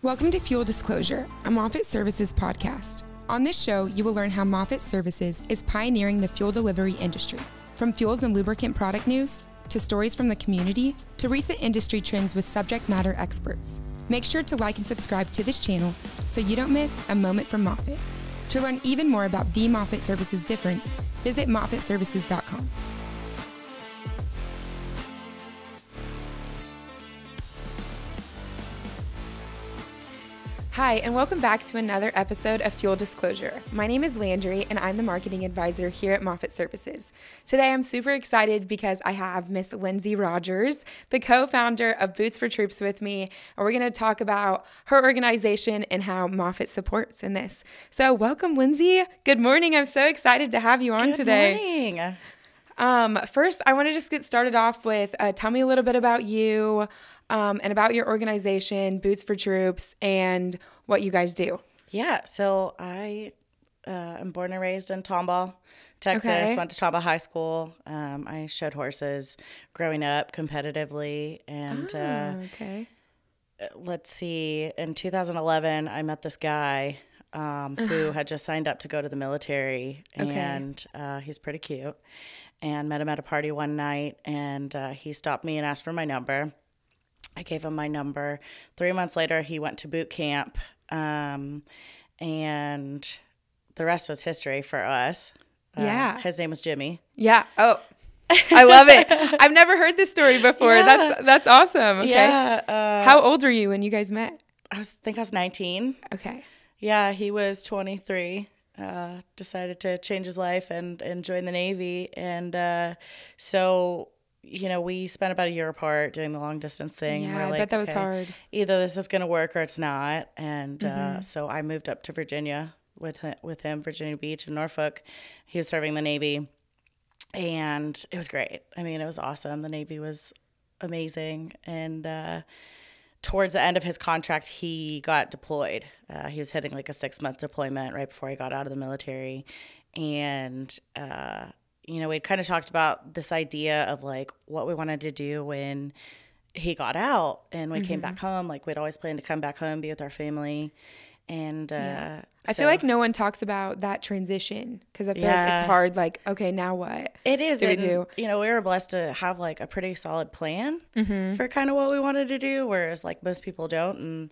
Welcome to Fuel Disclosure, a Moffitt Services podcast. On this show, you will learn how Moffitt Services is pioneering the fuel delivery industry. From fuels and lubricant product news, to stories from the community, to recent industry trends with subject matter experts. Make sure to like and subscribe to this channel so you don't miss a moment from Moffitt. To learn even more about the Moffitt Services difference, visit moffittservices.com. Hi, and welcome back to another episode of Fuel Disclosure. My name is Landry, and I'm the marketing advisor here at Moffitt Services. Today, I'm super excited because I have Miss Lindsey Rodgers, the co-founder of Boots for Troops, with me, and we're going to talk about her organization and how Moffitt supports in this. So, welcome, Lindsey. Good morning. I'm so excited to have you on today. Good morning. First, I want to just get started off with tell me a little bit about you. And about your organization, Boots for Troops, and what you guys do. Yeah, so I am born and raised in Tomball, Texas. Okay. Went to Tomball High School. I showed horses growing up competitively. And let's see, in 2011, I met this guy who had just signed up to go to the military. And he's pretty cute. And met him at a party one night, and he stopped me and asked for my number. I gave him my number. 3 months later, he went to boot camp, and the rest was history for us. Yeah. His name was Jimmy. Yeah. Oh, I love it. I've never heard this story before. Yeah. That's awesome. Okay. Yeah. How old were you when you guys met? I think I was 19. Okay. Yeah, he was 23. Decided to change his life and join the Navy. And so... you know, we spent about a year apart doing the long distance thing. Yeah, We're I like, bet that was okay, hard. Either this is going to work or it's not. And so I moved up to Virginia with him, Virginia Beach and Norfolk. He was serving the Navy, and it was great. I mean, it was awesome. The Navy was amazing. And towards the end of his contract, he got deployed. He was hitting like a 6-month deployment right before he got out of the military. And you know, we'd kind of talked about this idea of like what we wanted to do when he got out and we came back home. Like we'd always planned to come back home, be with our family. And I feel like no one talks about that transition because I feel like it's hard. Like, okay, now what? It is. Do we do? You know, we were blessed to have like a pretty solid plan for kind of what we wanted to do, whereas like most people don't. And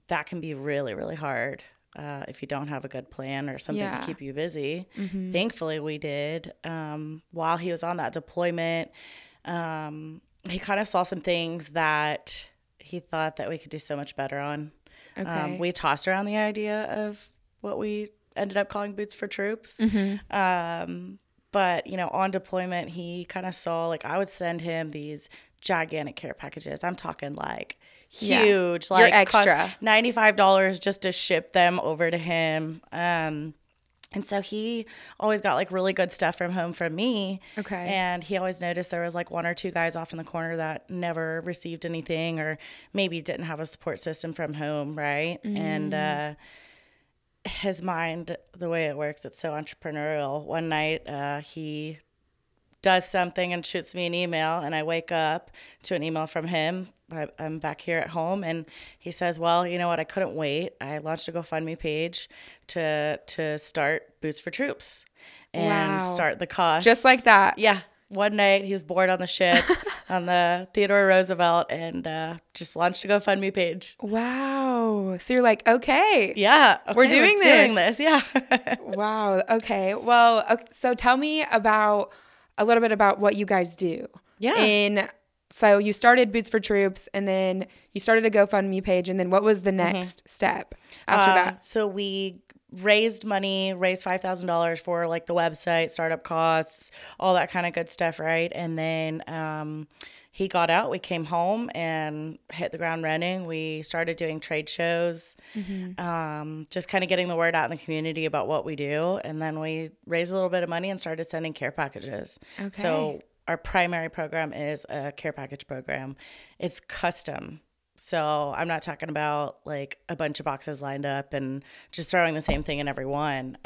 that can be really, really hard. If you don't have a good plan or something to keep you busy. Thankfully, we did. While he was on that deployment, he kind of saw some things that he thought that we could do so much better on. Okay. We tossed around the idea of what we ended up calling Boots for Troops. But, you know, on deployment, he kind of saw, like, I would send him these gigantic care packages. I'm talking, like, huge. Like, you're extra. Cost $95 just to ship them over to him. And so he always got, like, really good stuff from home from me. Okay. And he always noticed there was, like, 1 or 2 guys off in the corner that never received anything or maybe didn't have a support system from home, right? And his mind, the way it works, it's so entrepreneurial. One night he does something and shoots me an email, and I wake up to an email from him. I'm back here at home, and he says, well, you know what, I couldn't wait. I launched a GoFundMe page to start Boots for Troops and start the cost. Just like that. Yeah. One night he was bored on the ship on the Theodore Roosevelt and just launched a GoFundMe page. Wow. So you're like, okay. Yeah. Okay, we're doing this. Yeah. Wow. Okay. Well, so tell me a little bit about what you guys do. Yeah. So you started Boots for Troops, and then you started a GoFundMe page, and then what was the next step after that? So we raised $5,000 for like the website, startup costs, all that kind of good stuff, right? And then he got out, we came home and hit the ground running. We started doing trade shows, just kind of getting the word out in the community about what we do. And then we raised a little bit of money and started sending care packages. Okay. So our primary program is a care package program. It's custom. So I'm not talking about like a bunch of boxes lined up and just throwing the same thing in every one.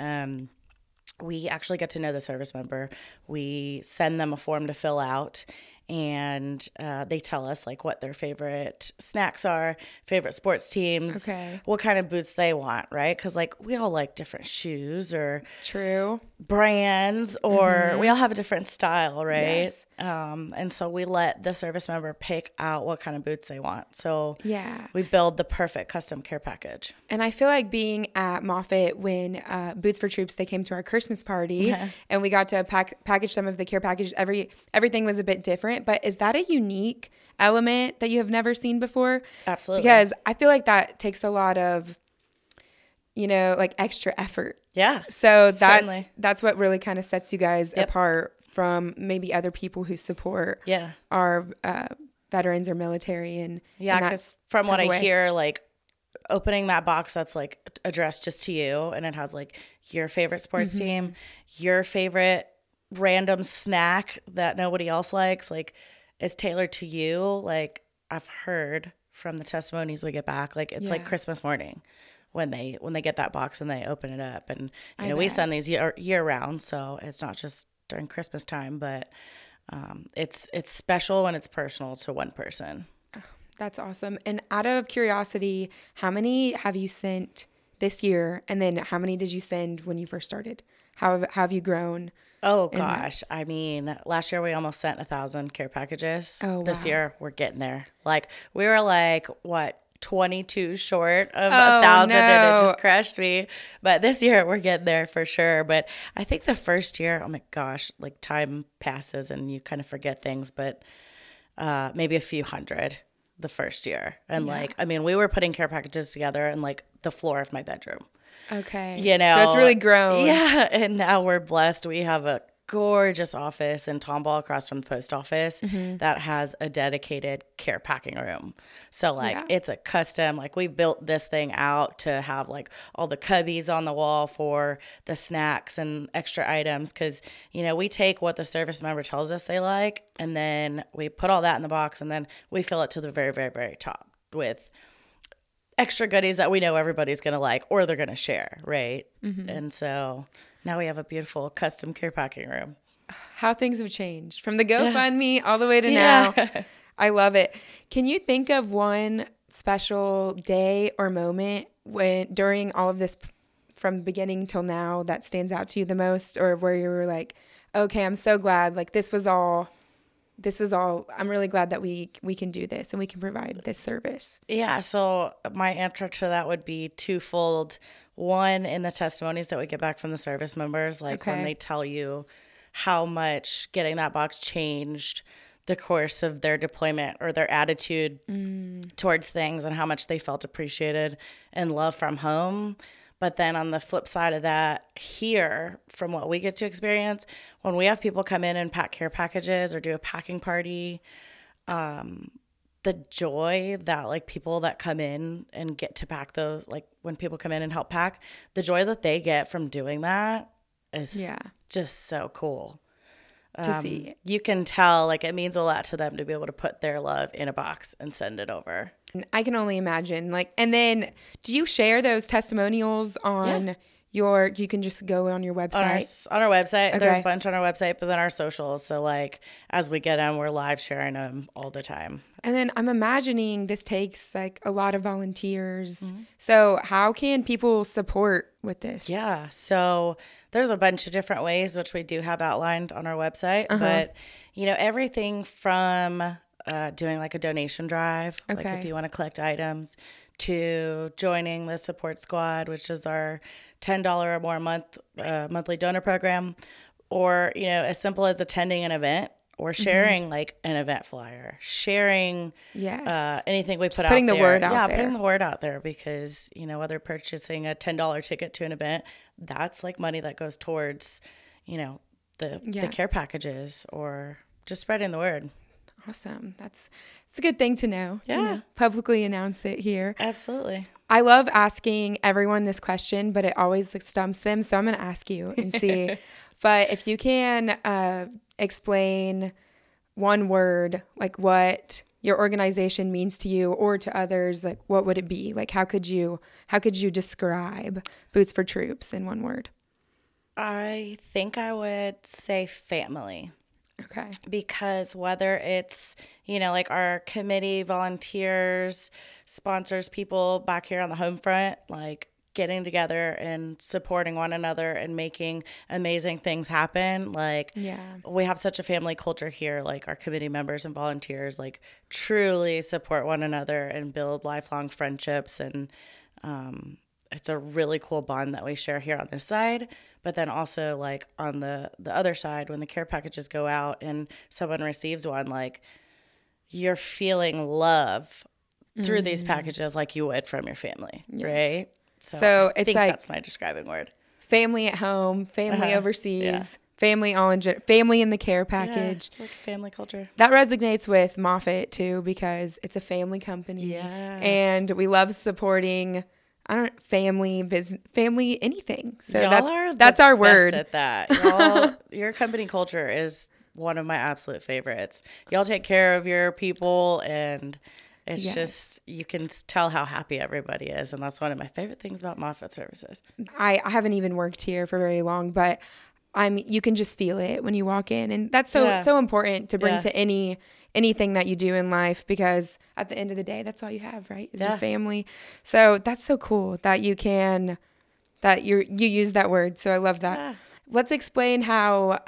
We actually get to know the service member. We send them a form to fill out, and they tell us like what their favorite snacks are, favorite sports teams, what kind of boots they want, right? Because like we all like different shoes or brands, or we all have a different style, right? Yes. And so we let the service member pick out what kind of boots they want. So we build the perfect custom care package. And I feel like being at Moffitt when Boots for Troops, they came to our Christmas party and we got to package some of the care package. Everything was a bit different, but is that a unique element that you have never seen before? Absolutely. Because I feel like that takes a lot of, like extra effort. Yeah. So that's what really kind of sets you guys apart from maybe other people who support our veterans or military. And because from what I hear, like opening that box that's like addressed just to you, and it has like your favorite sports team, your favorite random snack that nobody else likes, like is tailored to you. Like I've heard from the testimonies we get back, like it's like Christmas morning when they get that box and they open it up. And we send these year round, so it's not just during Christmas time, but it's special when it's personal to one person. That's awesome. And out of curiosity, how many have you sent this year? And then how many did you send when you first started? How have you grown? Oh, gosh. I mean, last year we almost sent 1,000 care packages. Oh, this year we're getting there. Like we were like, 22 short of 1,000 and it just crushed me. But this year we're getting there for sure. But I think the first year, oh my gosh, like time passes and you kind of forget things, but maybe a few hundred the first year. And we were putting care packages together in like the floor of my bedroom. Okay. So it's really grown. Yeah. And now we're blessed. We have a gorgeous office in Tomball across from the post office that has a dedicated care packing room. So it's a custom, like we built this thing out to have like all the cubbies on the wall for the snacks and extra items. Cause we take what the service member tells us they like, and then we put all that in the box, and then we fill it to the very, very, very top with extra goodies that we know everybody's going to like, or they're going to share. Right. And so now we have a beautiful custom care packing room. How things have changed from the GoFundMe all the way to now. I love it. Can you think of one special day or moment during all of this from beginning till now that stands out to you the most, or where you were like, okay, I'm so glad, like this was all, I'm really glad that we can do this and we can provide this service? Yeah. So my answer to that would be twofold. One, in the testimonies that we get back from the service members, like when they tell you how much getting that box changed the course of their deployment or their attitude towards things, and how much they felt appreciated and loved from home. But then on the flip side of that, here, from what we get to experience, when we have people come in and pack care packages or do a packing party, the joy that like people that come in and get to pack those, like when people come in and help pack, the joy that they get from doing that is just so cool. To see. You can tell like it means a lot to them to be able to put their love in a box and send it over. I can only imagine. Like, and then do you share those testimonials on you can just go on your website? On our website. Okay. There's a bunch on our website, but then our socials. So like as we get them, we're live sharing them all the time. And then I'm imagining this takes like a lot of volunteers. So how can people support with this? Yeah. So there's a bunch of different ways, which we do have outlined on our website. But, everything from doing like a donation drive, like if you want to collect items, to joining the support squad, which is our $10 or more a month monthly donor program, or, as simple as attending an event or sharing like an event flyer, sharing anything we put out there. Putting the word out there. Yeah, putting the word out there, because, whether purchasing a $10 ticket to an event, that's like money that goes towards, the care packages, or just spreading the word. Awesome. It's a good thing to know. Yeah. Publicly announce it here. Absolutely. I love asking everyone this question, but it always like stumps them. So I'm going to ask you and see. But if you can explain one word, like what your organization means to you or to others, like what would it be? Like how could you describe Boots for Troops in one word? I think I would say family. Okay. Because whether it's, like our committee volunteers, sponsors, people back here on the home front, like getting together and supporting one another and making amazing things happen. Like, we have such a family culture here. Like, our committee members and volunteers, like, truly support one another and build lifelong friendships. And it's a really cool bond that we share here on this side. But then also, like, on the other side, when the care packages go out and someone receives one, like, you're feeling love through these packages like you would from your family, right? So I it's think like that's my describing word. Family at home, family overseas, family family in the care package. Like family culture. That resonates with Moffitt too, because it's a family company. Yes. And we love supporting family, business, family, anything. So that's our word. At that. Your company culture is one of my absolute favorites. Y'all take care of your people, and it's just, you can tell how happy everybody is. And that's one of my favorite things about Moffitt Services. I haven't even worked here for very long, but you can just feel it when you walk in. And that's so important to bring to anything that you do in life, because at the end of the day, that's all you have, right? Is your family. So that's so cool that you use that word. So I love that. Yeah. Let's explain how,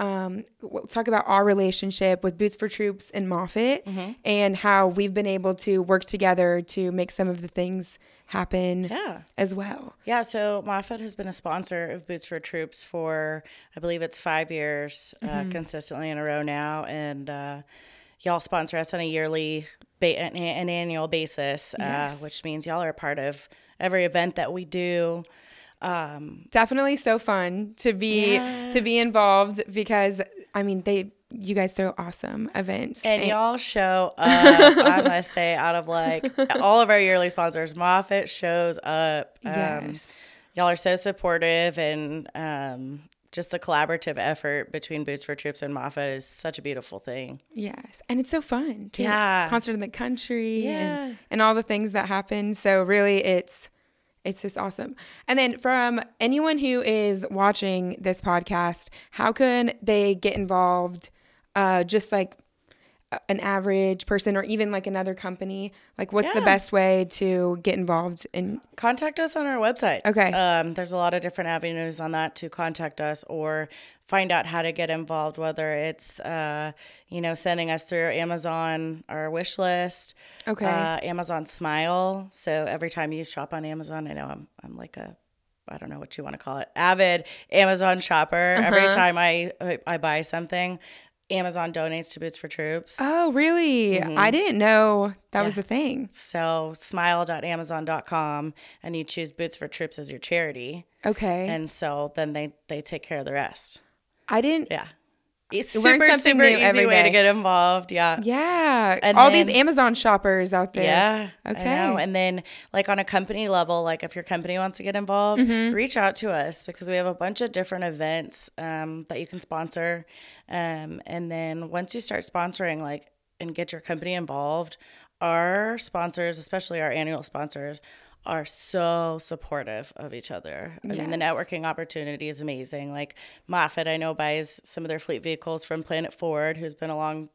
we'll talk about our relationship with Boots for Troops and Moffitt, and how we've been able to work together to make some of the things happen as well. Yeah, so Moffitt has been a sponsor of Boots for Troops for, I believe it's 5 years, consistently in a row now. And y'all sponsor us on a yearly, an annual basis, which means y'all are a part of every event that we do. Definitely so fun to be involved, because you guys throw awesome events and y'all show up. I must say, out of like all of our yearly sponsors, Moffitt shows up. Y'all are so supportive, and just the collaborative effort between Boots for Troops and Moffitt is such a beautiful thing. Yes, and it's so fun too. Concert in the country and all the things that happen. So really, it's just awesome. And then from anyone who is watching this podcast, how can they get involved? Just like an average person, or even like another company? Like, what's the best way to get involved? Contact us on our website. Okay. There's a lot of different avenues on that to contact us or find out how to get involved, whether it's, sending us through Amazon, our wish list. Okay. Amazon Smile. So every time you shop on Amazon, I know I'm like I don't know what you want to call it, avid Amazon shopper. Every time I buy something, Amazon donates to Boots for Troops. Oh, really? I didn't know that was a thing. So smile.amazon.com, and you choose Boots for Troops as your charity. Okay. And so then they take care of the rest. I didn't. Yeah. It's super easy way to get involved. Yeah. Yeah. And all these Amazon shoppers out there. Yeah. Okay. I know. And then like on a company level, like if your company wants to get involved, reach out to us, because we have a bunch of different events that you can sponsor. And then once you start sponsoring, and get your company involved, our sponsors, especially our annual sponsors, are so supportive of each other. I mean, the networking opportunity is amazing. Like Moffitt, I know, buys some of their fleet vehicles from Planet Ford, who's been a long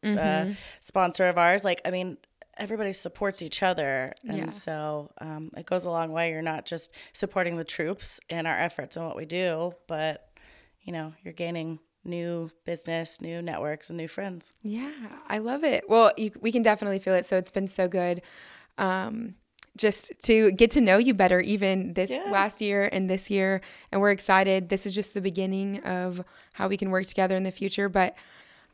sponsor of ours. Everybody supports each other. And so it goes a long way. You're not just supporting the troops and our efforts and what we do, but, you're gaining new business, new networks, and new friends. Yeah, I love it. Well, we can definitely feel it. So it's been so good. Just to get to know you better, even this last year and this year. And we're excited. This is just the beginning of how we can work together in the future. But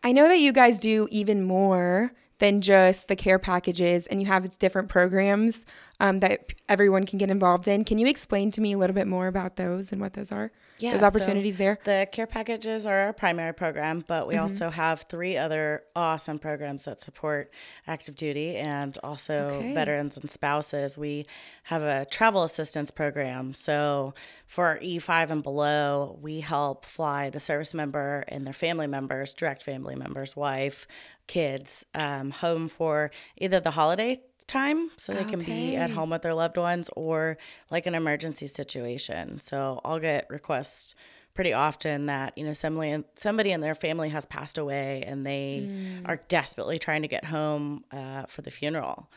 I know that you guys do even more than just the care packages, and you have different programs that everyone can get involved in. Can you explain to me a little bit more about those and what those are? Yeah, those opportunities there? The care packages are our primary program, but we also have 3 other awesome programs that support active duty and also veterans and spouses. We have a travel assistance program. So for E5 and below, we help fly the service member and their family members, direct family members, wife, kids, home for either the holiday time, so they can be at home with their loved ones, or like an emergency situation. So I'll get requests pretty often that, somebody in their family has passed away and they are desperately trying to get home for the funeral.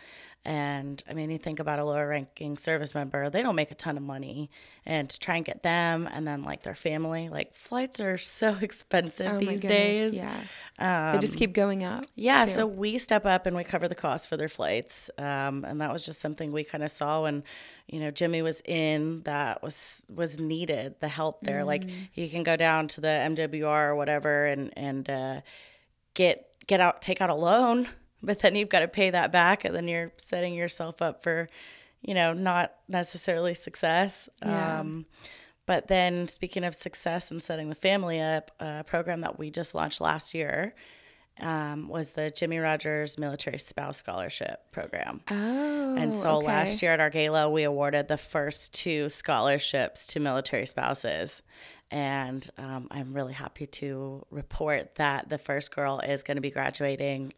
And I mean, you think about a lower ranking service member, they don't make a ton of money, and to try and get them and then like their family, like flights are so expensive these days. Yeah. They just keep going up. Yeah. Too. So we step up and we cover the cost for their flights. And that was just something we kind of saw when, Jimmy was in, that was needed, the help there. Like you can go down to the MWR or whatever and take out a loan. But then you've got to pay that back, and then you're setting yourself up for, not necessarily success. Yeah. But then speaking of success and setting the family up, a program that we just launched last year was the Jimmy Rodgers Military Spouse Scholarship Program. Oh, and so okay. Last year at our gala, we awarded the first 2 scholarships to military spouses. And I'm really happy to report that the first girl is going to be graduating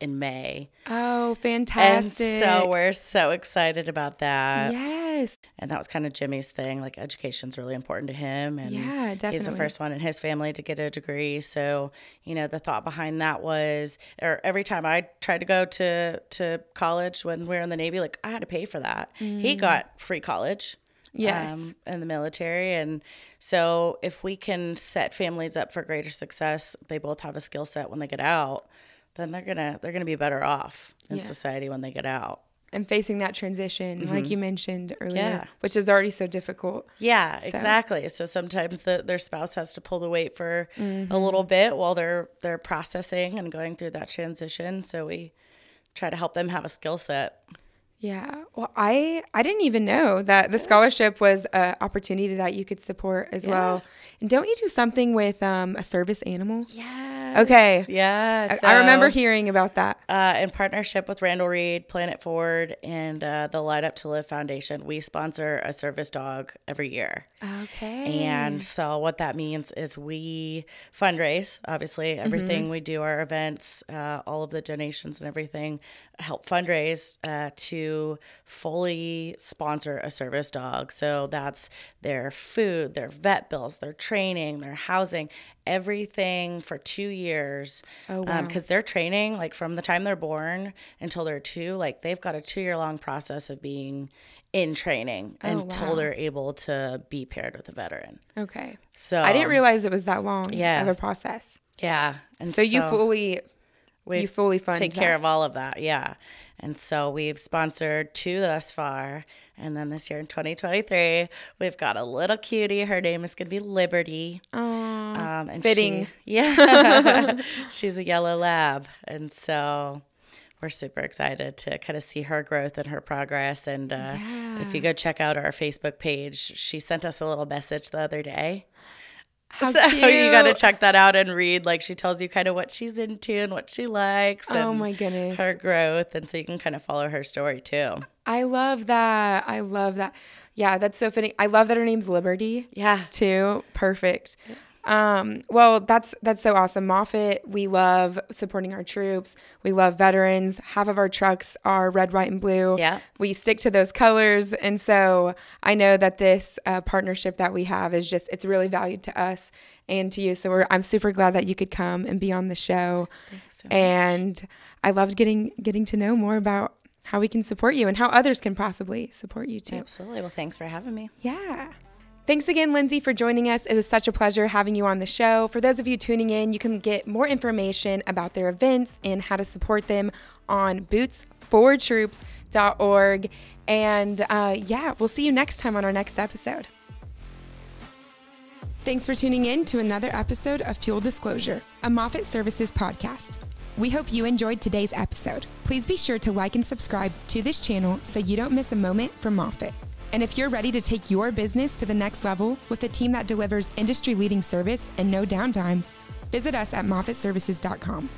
in May. Oh, fantastic. And so we're so excited about that. Yes. And that was kind of Jimmy's thing. Like, education's really important to him. And yeah, definitely. He's the first one in his family to get a degree. So, the thought behind that was, or every time I tried to go to college when we were in the Navy, like, I had to pay for that. He got free college. Yes. In the military. And so if we can set families up for greater success, they both have a skill set when they get out, then they're gonna be better off in society when they get out. And facing that transition, like you mentioned earlier, Yeah. which is already so difficult. Yeah, exactly. So sometimes their spouse has to pull the weight for a little bit while they're processing and going through that transition. So we try to help them have a skill set. Yeah. Well, I didn't even know that the scholarship was an opportunity that you could support as well. And don't you do something with a service animal? Yes. Okay. Yeah. I remember hearing about that. In partnership with Randall Reed, Planet Forward, and the Light Up to Live Foundation, we sponsor a service dog every year. Okay. And so what that means is we fundraise, obviously. Everything we do, our events, all of the donations and everything, help fundraise to fully sponsor a service dog. So that's their food, their vet bills, their training, their housing, everything for 2 years. Oh, wow. Because they're training, like from the time they're born until they're 2, like they've got a 2-year-long process of being in training until they're able to be paired with a veteran. Okay. So I didn't realize it was that long of a process. Yeah. And so you fully fund take care of all of that. Yeah. And so we've sponsored 2 thus far. And then this year in 2023, we've got a little cutie. Her name is going to be Liberty. And fitting. She's a yellow lab. And so we're super excited to kind of see her growth and her progress. And if you go check out our Facebook page, she sent us a little message the other day. How so cute. You got to check that out and read. Like, she tells you kind of what she's into and what she likes. And oh my goodness. Her growth. And so you can kind of follow her story too. I love that. Yeah, that's so fitting. I love that her name's Liberty. Yeah. Too. Perfect. Well, that's so awesome. Moffitt, we love supporting our troops. We love veterans. Half of our trucks are red, white, and blue. Yeah. We stick to those colors. And so I know that this partnership that we have is it's really valued to us and to you. So I'm super glad that you could come and be on the show. Thanks so much. And I loved getting to know more about how we can support you and how others can possibly support you too. Absolutely. Well, thanks for having me. Yeah. Thanks again, Lindsey, for joining us. It was such a pleasure having you on the show. For those of you tuning in, you can get more information about their events and how to support them on bootsfortroops.org. And we'll see you next time on our next episode. Thanks for tuning in to another episode of Fuel Disclosure, a Moffitt Services podcast. We hope you enjoyed today's episode. Please be sure to like and subscribe to this channel so you don't miss a moment from Moffitt. And if you're ready to take your business to the next level with a team that delivers industry-leading service and no downtime, visit us at moffittservices.com.